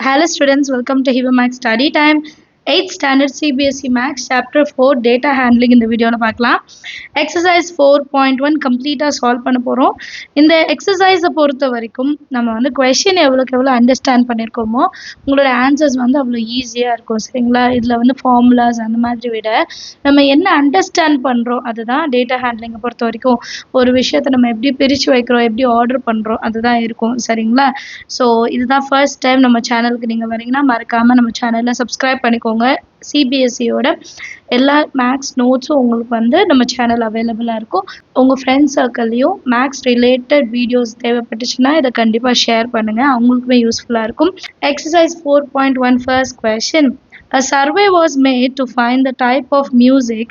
Hello students, welcome to Hiba Max Study Time. 8th Standard CBSE Max Chapter 4 Data Handling இந்த வீடியோல பார்க்கலாம். Exercise 4.1 கம்ப்ளீட்டாக solve பண்ண போகிறோம். இந்த எக்ஸசைஸை பொறுத்த வரைக்கும் நம்ம வந்து கொஷின் எவ்வளோக்கு எவ்வளோ அண்டர்ஸ்டாண்ட் பண்ணியிருக்கோமோ உங்களோட ஆன்சர்ஸ் வந்து அவ்வளோ ஈஸியாக இருக்கும் சரிங்களா. இதில் வந்து ஃபார்முலாஸ் அந்த மாதிரி விட நம்ம என்ன அண்டர்ஸ்டாண்ட் பண்ணுறோம் அதுதான் டேட்டா ஹேண்ட்லிங்கை பொறுத்த வரைக்கும். ஒரு விஷயத்தை நம்ம எப்படி பிரித்து வைக்கிறோம், எப்படி ஆர்டர் பண்ணுறோம் அதுதான் இருக்கும் சரிங்களா. ஸோ இதுதான் ஃபர்ஸ்ட் டைம் நம்ம சேனலுக்கு நீங்கள் வரீங்கன்னா மறக்காமல் நம்ம சேனலில் சப்ஸ்கிரைப் பண்ணிக்கோங்க. சிபிஎஸ்சியோட எல்லா மேக்ஸ் நோட்ஸும் உங்களுக்கு வந்து நம்ம சேனல் அவைலபிளாக இருக்கும். உங்கள் ஃப்ரெண்ட்ஸ் சர்க்கிள்லையும் மேக்ஸ் ரிலேட்டட் வீடியோஸ் தேவைப்பட்டுச்சுன்னா இதை கண்டிப்பாக ஷேர் பண்ணுங்கள், அவங்களுக்குமே யூஸ்ஃபுல்லாக இருக்கும். Exercise 4.1 first question. A survey was made to find the type of music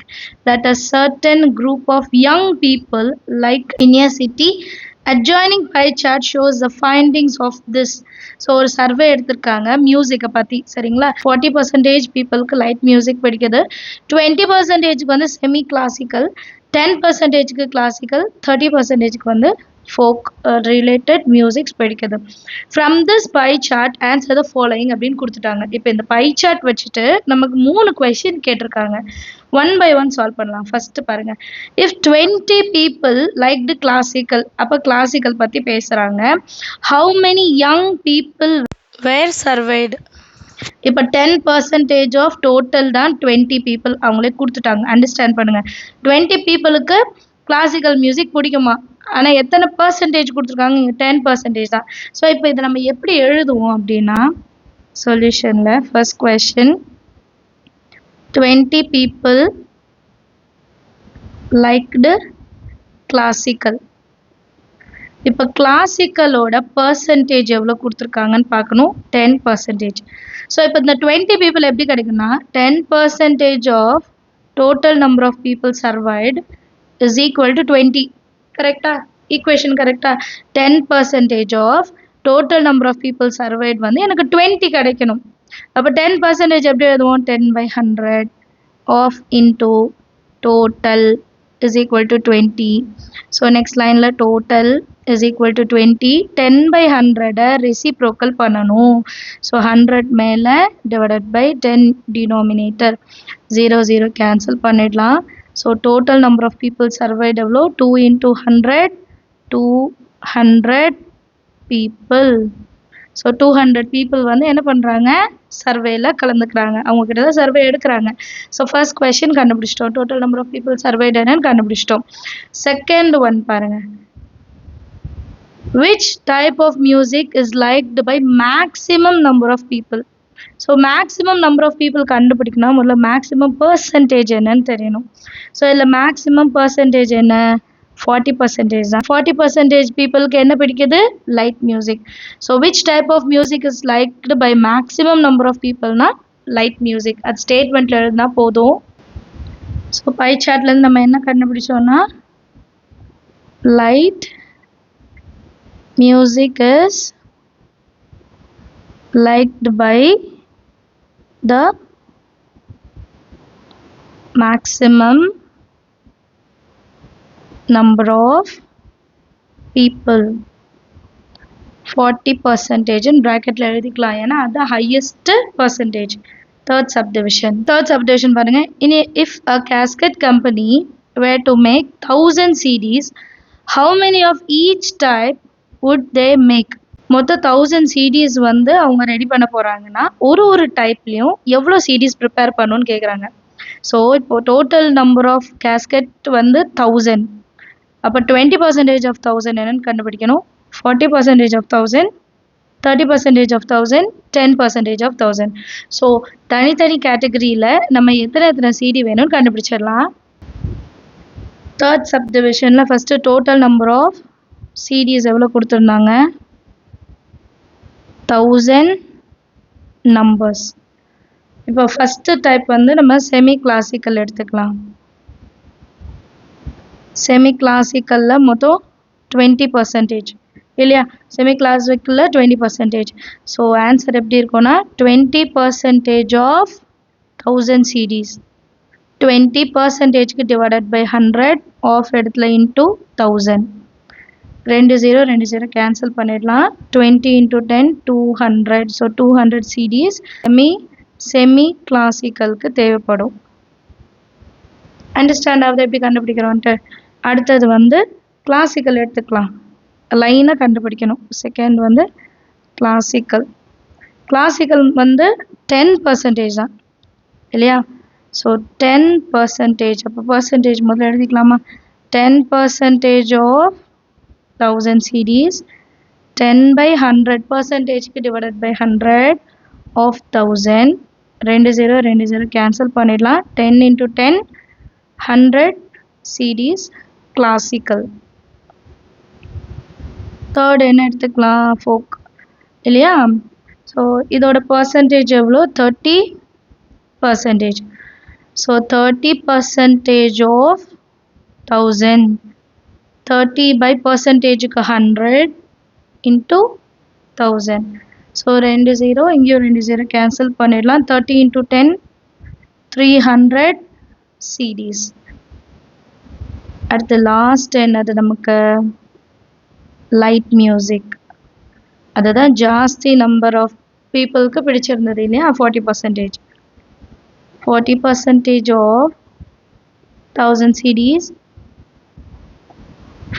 that a certain group of young people like in a city. Adjoining pie chart shows the findings of this. So ஒரு survey எடுத்திருக்காங்க மியூசிக்கை பற்றி சரிங்களா. 40% பீப்புளுக்கு light music பிடிக்குது, 20% வந்து semi classical, 10% classical, 30% வந்து folk related musics பிடிக்குது. From this pie chart answer the following அப்படின்னு கொடுத்துட்டாங்க. இப்போ இந்த பை சார்ட் வச்சுட்டு நமக்கு 3 கொஸ்டின் கேட்டிருக்காங்க. ஒன் பை ஒன் சால்வ் பண்ணலாம். ஃபர்ஸ்ட் பாருங்க, இஃப் 20 people liked classical, அப்போ கிளாசிக்கல் பற்றி பேசுகிறாங்க. How many young people were surveyed. இப்போ 10% ஆஃப் டோட்டல் தான் 20 people அவங்களே கொடுத்துட்டாங்க. அண்டர்ஸ்டாண்ட் பண்ணுங்க, 20 பீப்புளுக்கு கிளாசிக்கல் மியூசிக் பிடிக்குமா, ஆனால் எத்தனை பர்சன்டேஜ் கொடுத்துருக்காங்க, இங்கே 10% தான். ஸோ இப்போ இதை நம்ம எப்படி எழுதுவோம் அப்படின்னா சொல்யூஷனில் first question 20 people liked classical. இப்போ கிளாசிக்கலோட பர்சன்டேஜ் எவ்வளோ கொடுத்துருக்காங்கன்னு பார்க்கணும், 10%. ஸோ இப்போ இந்த 20 people எப்படி கிடைக்குன்னா 10% of total number of people surveyed is equal to 20. கரெக்டா, ஈக்குவேஷன் கரெக்டா. 10% of total number of people surveyed வந்து எனக்கு 20 கிடைக்கணும். அப்போ 10% எப்படி எழுதுவோம், 10/100 of into total is equal to 20. So next லைனில் total is equal to 20. 10/100 reciprocal பண்ணணும். ஸோ 100 மேலே டிவைடட் பை 10 டினாமினேட்டர், 0 0 கேன்சல் பண்ணிடலாம். So total number of people சர்வைடு எவ்வளோ, 2 × 100 200 people. ஸோ 200 people வந்து என்ன பண்ணுறாங்க, சர்வேல கலந்துக்கிறாங்க, அவங்கக்கிட்ட தான் சர்வே எடுக்கிறாங்க. ஸோ ஃபர்ஸ்ட் கொஸ்டின் கண்டுபிடிச்சிட்டோம், டோட்டல் நம்பர் ஆஃப் பீப்புள் சர்வேடு என்னன்னு கண்டுபிடிச்சிட்டோம். செகண்ட் ஒன் பாருங்க, which type of music is liked by maximum number of people. So maximum number of people கண்டுபிடிக்கணும், முதல்ல மேக்ஸிமம் பர்சன்டேஜ் என்னன்னு தெரியணும். ஸோ இதில் மேக்ஸிமம் பர்சன்டேஜ் என்ன, 40% தான். 40% பீப்புளுக்கு என்ன பிடிக்குது, light music. So which type of music is liked by maximum number of பீப்புள்னா லைட் மியூசிக். அது ஸ்டேட்மெண்ட்டில் எழுதினா போதும். ஸோ பை சார்ட்லேருந்து நம்ம என்ன கண்டுபிடிச்சோன்னா light music is liked by the maximum number of people. 40% in bracket எழுதிக்கலாம், ஏன்னா அது highest percentage. Third subdivision பாருங்க, if a casket company were to make 1000 CDs, how many of each type would they make? மொத்தம் 1000 CDs வந்து அவங்க ready பண்ண போகிறாங்கன்னா ஒரு டைப்லேயும் எவ்வளோ CDs ப்ரிப்பேர் பண்ணணும்னு கேட்குறாங்க. ஸோ இப்போது டோட்டல் நம்பர் ஆஃப் கேஸ்கெட் வந்து 1000. அப்போ 20% ஆஃப் 1000 என்னன்னு கண்டுபிடிக்கணும். 40% ஆஃப் 1000, 30% ஆஃப் 1000, 10% ஆஃப் 1000. ஸோ தனித்தனி கேட்டகரியில் நம்ம எத்தனை CD வேணும்னு கண்டுபிடிச்சிடலாம். தேர்ட் சப்டிவிஷனில் first total number of CDs எவ்வளோ கொடுத்துருந்தாங்க, 1000 நம்பர்ஸ். இப்போ ஃபஸ்ட்டு டைப் வந்து நம்ம செமி கிளாசிக்கல் எடுத்துக்கலாம். செமி கிளாசிக்கலில் மொத்தம் 20% இல்லையா, செமி கிளாசிக்கலில் 20%. ஸோ ஆன்சர் எப்படி இருக்கும்னா 20% ஆஃப் 1000 CDs, 20%க்கு டிவைடட் பை 100 ஆஃப் இடத்துல இன்டூ 1000. 2 0 கேன்சல் பண்ணிடலாம். 20 into 10 200. ஸோ 200 CDs செமி கிளாசிக்கலுக்கு தேவைப்படும். அண்டர்ஸ்டாண்ட் ஆகுது எப்படி கண்டுபிடிக்கிறோன்ட்டு. அடுத்தது வந்து கிளாசிக்கல் எடுத்துக்கலாம். லைனை கண்டுபிடிக்கணும். செகண்ட் வந்து கிளாசிக்கல். கிளாசிக்கல் வந்து 10% தான் இல்லையா? ஸோ 10%. அப்போ பர்சன்டேஜ் முதல்ல எழுதிக்கலாமா? 10% of 1000 CDs. 10 by 100 percentage divided by 100 of 1000. 2 0 cancel பண்ணிடலாம். 10 into 10 100 CDs classical. தேர்ட் என்ன எடுத்துக்கலாம்? ஃபோக் இல்லையா? ஸோ இதோட பர்சன்டேஜ் எவ்வளோ? 30%. So 30% of 1000. 30 by பர்சன்டேஜுக்கு 100 into 1000. ஸோ 2 0 இங்கேயும் 2 0 கேன்சல் பண்ணிடலாம். 30 into 10 300 CDs. அடுத்து லாஸ்ட் என்னது நமக்கு? Light music. அதுதான் ஜாஸ்தி நம்பர் ஆஃப் பீப்புளுக்கு பிடிச்சிருந்தது இல்லையா? 40%. 40% of 1000 CDs.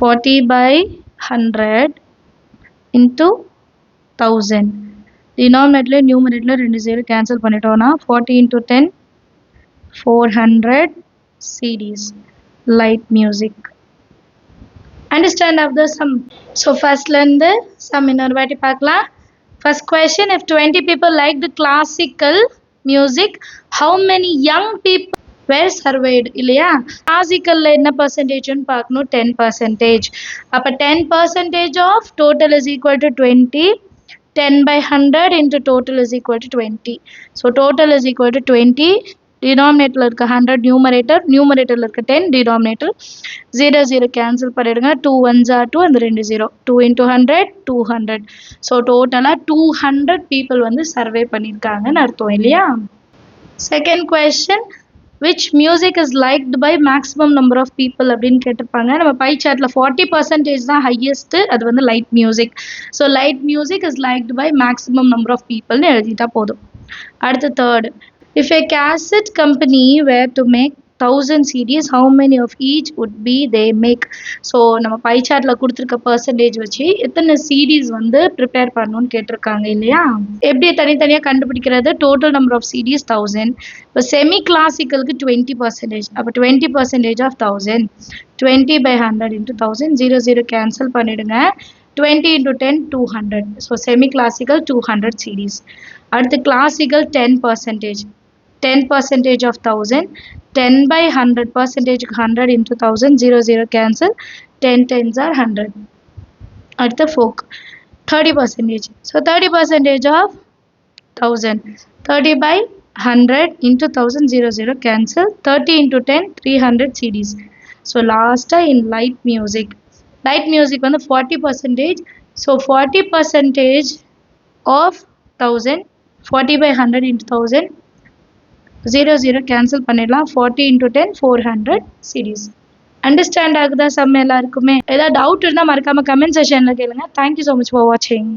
40 by 100 into 1000. Denominator numerator 2 0 cancel பண்ணிட்டோம்னா 40 into 10 400 CDs. Light music. Understand of the sum. So first learn the sum இன்னொரு வாட்டி பார்க்கலாம். First question, if 20 people like the classical music, how many young people were surveyed? இல்லையா? கிளாசிக்கல்ல என்ன பர்சன்டேஜ்னு பார்க்கணும். 10%. அப்போ 10% of total is equal to 20. 10 by 100 into total is equal to 20. So total is equal to 20. Denominator இருக்க 100 numerator இருக்க 10 denominator. 0 0 cancel பண்ணிடுங்க. 2 1s are 2 and 2 0. 2 into 100 200. So டோட்டலாக 200 people வந்து survey பண்ணியிருக்காங்கன்னு அர்த்தம் இல்லையா? Second question, which music is liked by maximum number of people அப்படின்னு கேட்டிருப்பாங்க. நம்ம பை சார்ட்டில் 40% தான் ஹையஸ்ட். அது வந்து light music. So light music is liked by maximum number of பீப்புள்னு எழுதிட்டா போதும். அடுத்து third, if a cassette company were to make 1000 CDs, how many of each would be they make? So நம்ம by சார்ட்டில் கொடுத்துருக்க percentage வச்சு எத்தனை CDs வந்து ப்ரிப்பேர் பண்ணணும்னு கேட்டிருக்காங்க இல்லையா? எப்படி தனித்தனியாக கண்டுபிடிக்கிறது? Total number of CDs 1000. இப்போ செமி கிளாசிக்கலுக்கு 20%. அப்போ 20% ஆஃப் 1000. 20 by 100 into 1000. 0 0 கேன்சல் பண்ணிடுங்க. 20 into 10 200. So semi classical 200 CDs. அடுத்து classical 10%. 10% of 1000. 10 by 100% 100 into 1000. 0 0 cancel. 10 10s are 100. அடுத்து folk 30%. So 30% of 1000. 30 by 100 into 1000. 0 0 cancel. 30 into 10 300 CDs. So last in light music. Light music வந்து 40%. So 40% of 1000. 40 by 100 into 1000. 0 0 cancel பண்ணிடலாம். 40 into 10 400 CDs. Understand ஆகுதா some எல்லாருக்குமே? ஏதாவது doubt இருந்தால் மறக்காமல் comment செஷனில் கேளுங்க. தேங்க்யூ ஸோ மச் ஃபார் வாட்சிங்.